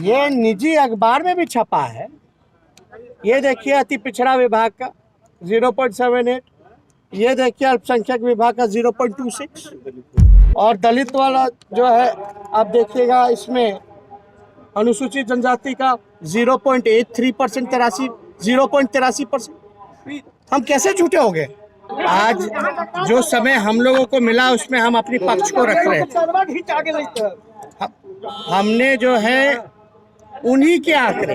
ये निजी अखबार में भी छपा है। ये देखिए अति पिछड़ा विभाग का 0.78, ये देखिए अल्पसंख्यक विभाग का 0.26 और दलित वाला जो है आप देखिएगा इसमें अनुसूचित जनजाति का 0.83%, 0.83%। हम कैसे झूठे हो गए? आज जो समय हम लोगों को मिला उसमें हम अपनी पक्ष को रख रहे हैं। हमने जो है उन्हीं के आंकड़े,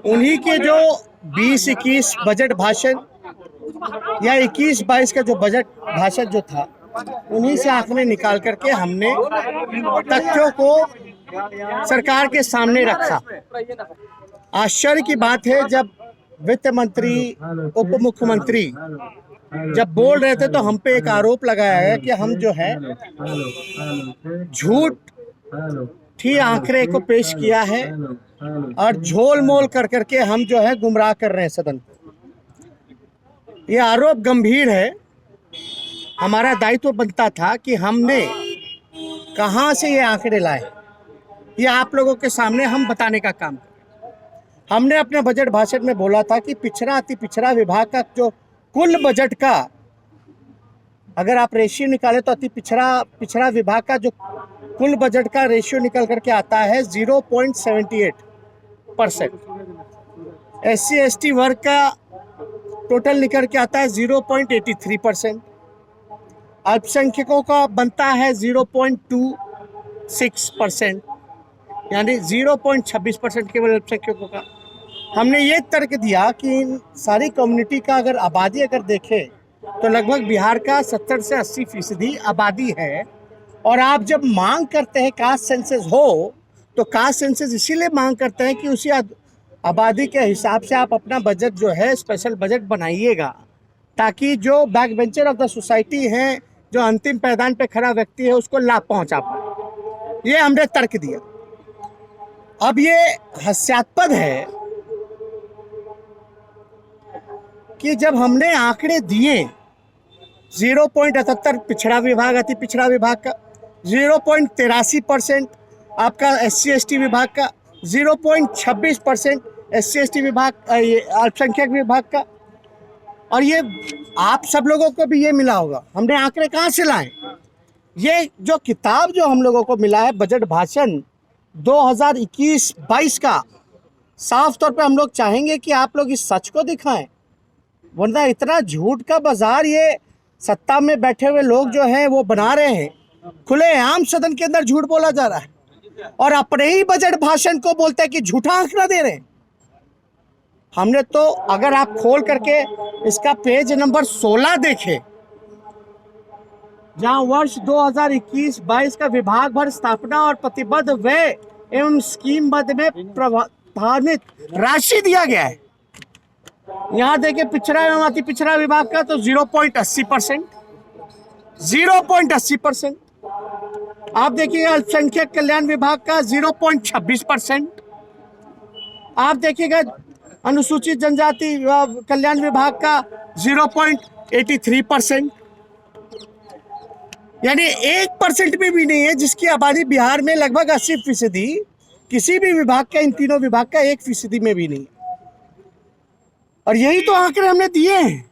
उन्हीं के जो 20-21 बजट भाषण या 21-22 का जो बजट भाषण जो था, उन्हीं से आंकड़े निकाल करके हमने तथ्यों को सरकार के सामने रखा। आश्चर्य की बात है, जब वित्त मंत्री, उप मुख्यमंत्री जब बोल रहे थे तो हम पे एक आरोप लगाया गया कि हम जो है झूठ ही आंकड़े को पेश किया है और झोल मोल कर करके हम जो है गुमराह कर रहे हैं सदन को। ये आरोप गंभीर है। हमारा दायित्व बनता था कि हमने कहां से ये आंकड़े लाए, ये आप लोगों के सामने हम बताने का काम करें। हमने अपने बजट भाषण में बोला था कि पिछड़ा अति पिछड़ा विभाग का जो कुल बजट का अगर आप रेशियो निकाले तो अति पिछड़ा विभाग का जो कुल बजट का रेशियो निकल करके आता है 0.78%। SC/ST वर्ग का टोटल निकल के आता है 0.83%। अल्पसंख्यकों का बनता है 0.26%, यानी 0.26% केवल अल्पसंख्यकों का। हमने ये तर्क दिया कि इन सारी कम्युनिटी का अगर आबादी अगर देखें तो लगभग बिहार का 70 से 80% आबादी है। और आप जब मांग करते हैं कास्ट सेंसस हो तो कास्ट सेंसस इसीलिए मांग करते हैं कि उसी आबादी के हिसाब से आप अपना बजट जो है स्पेशल बजट बनाइएगा, ताकि जो back bencher of the society हैं, जो अंतिम पैदान पे खड़ा व्यक्ति है, उसको लाभ पहुंचा पाए। ये हमने तर्क दिया। अब ये हास्यास्पद है कि जब हमने आंकड़े दिए 0.78 पिछड़ा विभाग, अति पिछड़ा विभाग का 0.83% आपका SC/ST विभाग का, 0.26% SC/ST विभाग अल्पसंख्यक विभाग का, और ये आप सब लोगों को भी ये मिला होगा। हमने आंकड़े कहाँ से लाए? ये जो किताब जो हम लोगों को मिला है बजट भाषण 2021-22 का, साफ तौर पे हम लोग चाहेंगे कि आप लोग इस सच को दिखाएं, वरना इतना झूठ का बाजार ये सत्ता में बैठे हुए लोग जो हैं वो बना रहे हैं। खुलेआम सदन के अंदर झूठ बोला जा रहा है और अपने ही बजट भाषण को बोलते हैं कि झूठा आंकड़ा दे रहे हैं। हमने तो अगर आप खोल करके इसका पेज नंबर 16 देखें, जहां वर्ष 2021-22 का विभाग भर स्थापना और प्रतिबद्ध व्यय एवं स्कीम बद्ध में प्रभावित राशि दिया गया है। यहाँ देखिए पिछड़ा एवं अति पिछड़ा विभाग का तो 0.80%, 0.80%। आप देखिएगा अल्पसंख्यक कल्याण विभाग का 0.26%। आप देखिएगा अनुसूचित जनजाति कल्याण विभाग का 0.83%, यानी 1% में भी नहीं है, जिसकी आबादी बिहार में लगभग 80%, किसी भी विभाग का, इन तीनों विभाग का 1% में भी नहीं। और यही तो आंकड़े हमने दिए हैं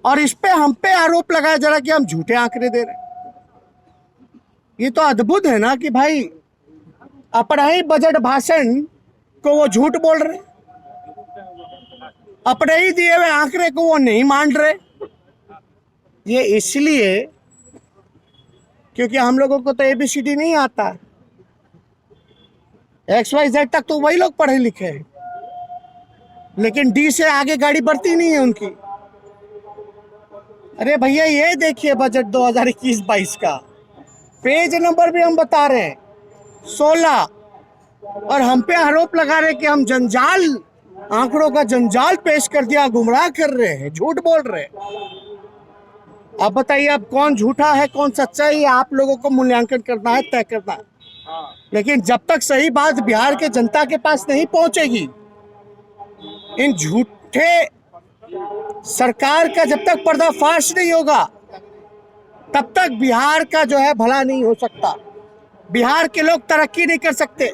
और इस पे हम पे आरोप लगाया जा रहा कि हम झूठे आंकड़े दे रहे हैं। ये तो अद्भुत है ना कि भाई अपना ही बजट भाषण को वो झूठ बोल रहे, अपने ही दिए हुए आंकड़े को वो नहीं मान रहे। ये इसलिए क्योंकि हम लोगों को तो ABCD नहीं आता, XYZ तक तो वही लोग पढ़े लिखे हैं, लेकिन D से आगे गाड़ी बढ़ती नहीं है उनकी। अरे भैया ये देखिए बजट 2021-22 का पेज नंबर भी हम बता रहे हैं 16, और हम पे आरोप लगा रहे हैं कि हम जंजाल, आंकड़ों का जंजाल पेश कर दिया, गुमराह कर रहे हैं, झूठ बोल रहे हैं। अब बताइए अब कौन झूठा है कौन सच्चा है, ये आप लोगों को मूल्यांकन करना है, तय करना है। लेकिन जब तक सही बात बिहार के जनता के पास नहीं पहुंचेगी, इन झूठे सरकार का जब तक पर्दाफाश नहीं होगा, तब तक बिहार का जो है भला नहीं हो सकता। बिहार के लोग तरक्की नहीं कर सकते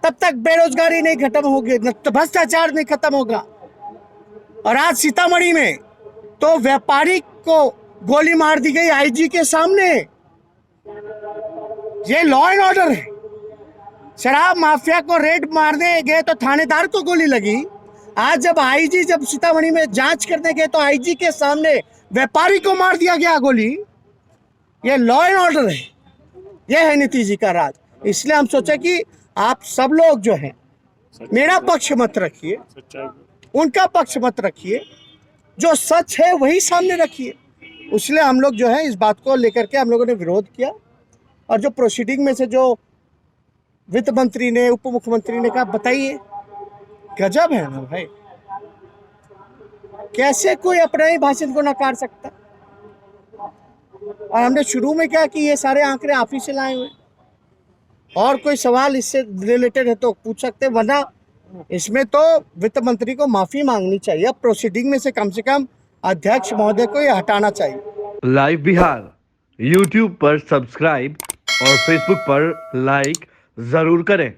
तब तक बेरोजगारी नहीं खत्म होगी, भ्रष्टाचार नहीं खत्म होगा। और आज सीतामढ़ी में तो व्यापारी को गोली मार दी गई आईजी के सामने। ये लॉ एंड ऑर्डर है। शराब माफिया को रेड मारने गए तो थानेदार को गोली लगी। आज जब आईजी जब सीतामढ़ी में जांच करने गए तो आईजी के सामने व्यापारी को मार दिया गया गोली। ये लॉ एंड ऑर्डर है, ये है नीतीश जी का राज। इसलिए हम सोचे कि आप सब लोग जो हैं मेरा पक्ष मत रखिए, उनका पक्ष मत रखिए, जो सच है वही सामने रखिए। इसलिए हम लोग जो है इस बात को लेकर के हम लोगों ने विरोध किया। और जो प्रोसीडिंग में से जो वित्त मंत्री ने, उप मुख्यमंत्री ने कहा, बताइए गजब है ना भाई, कैसे कोई अपने ही भाषण को नकार सकता। और हमने शुरू में क्या कि ये सारे आंकड़े आप ही से लाए हुए, और कोई सवाल इससे रिलेटेड है तो पूछ सकते, वरना इसमें तो वित्त मंत्री को माफी मांगनी चाहिए। अब प्रोसीडिंग में से कम अध्यक्ष महोदय को ये हटाना चाहिए। लाइव बिहार यूट्यूब पर सब्सक्राइब और फेसबुक पर लाइक जरूर करें।